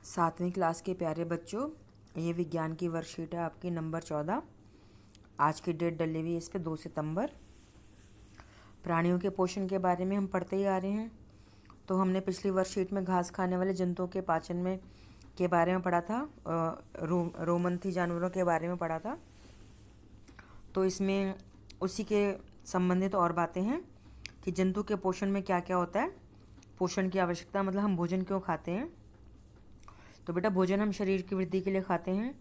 सातवीं क्लास के प्यारे बच्चों, ये विज्ञान की वर्कशीट है आपकी नंबर 14। आज की डेट डली हुई है इस पे 2 सितंबर। प्राणियों के पोषण के बारे में हम पढ़ते ही आ रहे हैं। तो हमने पिछली वर्कशीट में घास खाने वाले जंतुओं के पाचन में के बारे में पढ़ा था, रोमंथी जानवरों के बारे में पढ़ा था। तो इसमें उसी के संबंधित और बातें हैं कि जंतु के पोषण में क्या क्या होता है। पोषण की आवश्यकता मतलब हम भोजन क्यों खाते हैं। तो बेटा, भोजन हम शरीर की वृद्धि के लिए खाते हैं,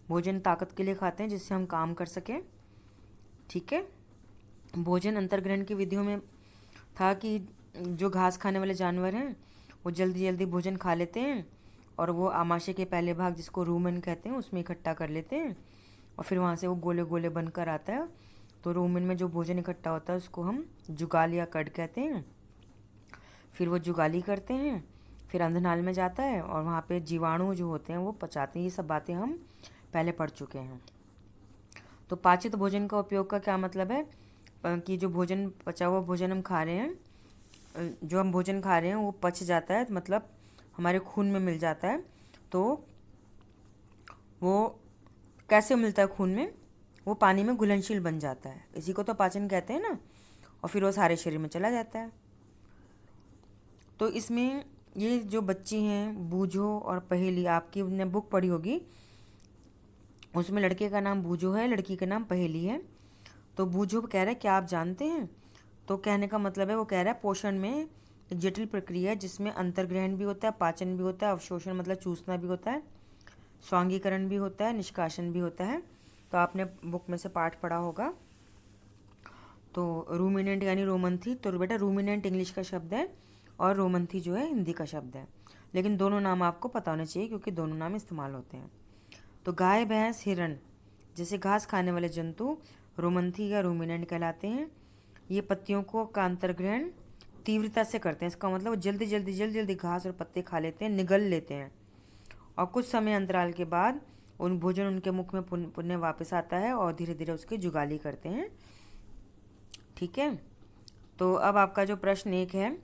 भोजन ताकत के लिए खाते हैं जिससे हम काम कर सकें। ठीक है। भोजन अंतर्ग्रहण की विधियों में था कि जो घास खाने वाले जानवर हैं वो जल्दी जल्दी भोजन खा लेते हैं और वो आमाशय के पहले भाग, जिसको रूमेन कहते हैं, उसमें इकट्ठा कर लेते हैं और फिर वहाँ से वो गोले गोले बनकर आता है। तो रूमेन में जो भोजन इकट्ठा होता है उसको हम जुगाल या कड कहते हैं। फिर वो जुगाली करते हैं, फिर अंधनाल में जाता है और वहाँ पे जीवाणु जो होते हैं वो पचाते हैं। ये सब बातें हम पहले पढ़ चुके हैं। तो पाचित भोजन का उपयोग का क्या मतलब है कि जो भोजन पचा हुआ भोजन हम खा रहे हैं, जो हम भोजन खा रहे हैं वो पच जाता है, मतलब हमारे खून में मिल जाता है। तो वो कैसे मिलता है खून में? वो पानी में घुलनशील बन जाता है, इसी को तो पाचन कहते हैं ना। और फिर वो सारे शरीर में चला जाता है। तो इसमें ये जो बच्चे हैं, बूझो और पहेली, आपकी ने बुक पढ़ी होगी, उसमें लड़के का नाम बूझो है, लड़की का नाम पहेली है। तो बूझो कह रहा है क्या आप जानते हैं? तो कहने का मतलब है, वो कह रहा है पोषण में एक जटिल प्रक्रिया है जिसमें अंतर्ग्रहण भी होता है, पाचन भी होता है, अवशोषण मतलब चूसना भी होता है, स्वांगीकरण भी होता है, निष्कासन भी होता है। तो आपने बुक में से पाठ पढ़ा होगा। तो रूमिनेंट यानी रोमंथी, तो बेटा रूमिनेंट इंग्लिश का शब्द है और रोमंथी जो है हिंदी का शब्द है, लेकिन दोनों नाम आपको पता होने चाहिए क्योंकि दोनों नाम इस्तेमाल होते हैं। तो गाय, भैंस, हिरण जैसे घास खाने वाले जंतु रोमंथी या रूमिनेंट कहलाते हैं। ये पत्तियों को का अंतर्ग्रहण तीव्रता से करते हैं। इसका मतलब वो जल्दी जल्दी घास और पत्ते खा लेते हैं, निगल लेते हैं, और कुछ समय अंतराल के बाद उन भोजन उनके मुख में पुण्य वापस आता है और धीरे धीरे उसकी जुगाली करते हैं। ठीक है। तो अब आपका जो प्रश्न एक है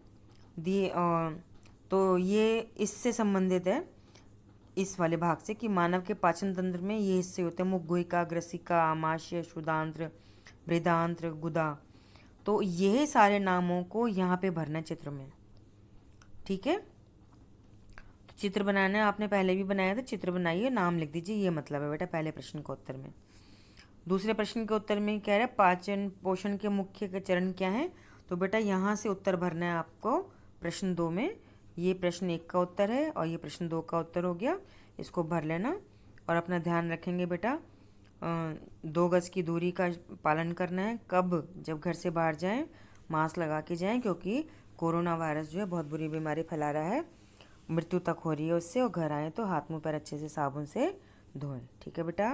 तो ये इससे संबंधित है, इस वाले भाग से, कि मानव के पाचन तंत्र में ये हिस्से होते हैं: मुख, गुहिका, ग्रसिका, आमाशय, क्षुदांत्र, बृहदांत्र, गुदा। तो ये सारे नामों को यहाँ पे भरना है चित्र में। ठीक है। तो चित्र बनाना है, आपने पहले भी बनाया था, चित्र बनाइए, नाम लिख दीजिए, ये मतलब है बेटा पहले प्रश्न के उत्तर में। दूसरे प्रश्न के उत्तर में कह रहा है पाचन पोषण के मुख्य चरण क्या है। तो बेटा यहाँ से उत्तर भरना है आपको प्रश्न 2 में। ये प्रश्न 1 का उत्तर है और ये प्रश्न 2 का उत्तर हो गया, इसको भर लेना। और अपना ध्यान रखेंगे बेटा, 2 गज की दूरी का पालन करना है। कब? जब घर से बाहर जाएं मास्क लगा के जाएं, क्योंकि कोरोना वायरस जो है बहुत बुरी बीमारी फैला रहा है, मृत्यु तक हो रही है उससे। और घर आएँ तो हाथ मुँह पैर अच्छे से साबुन से धोएं। ठीक है बेटा।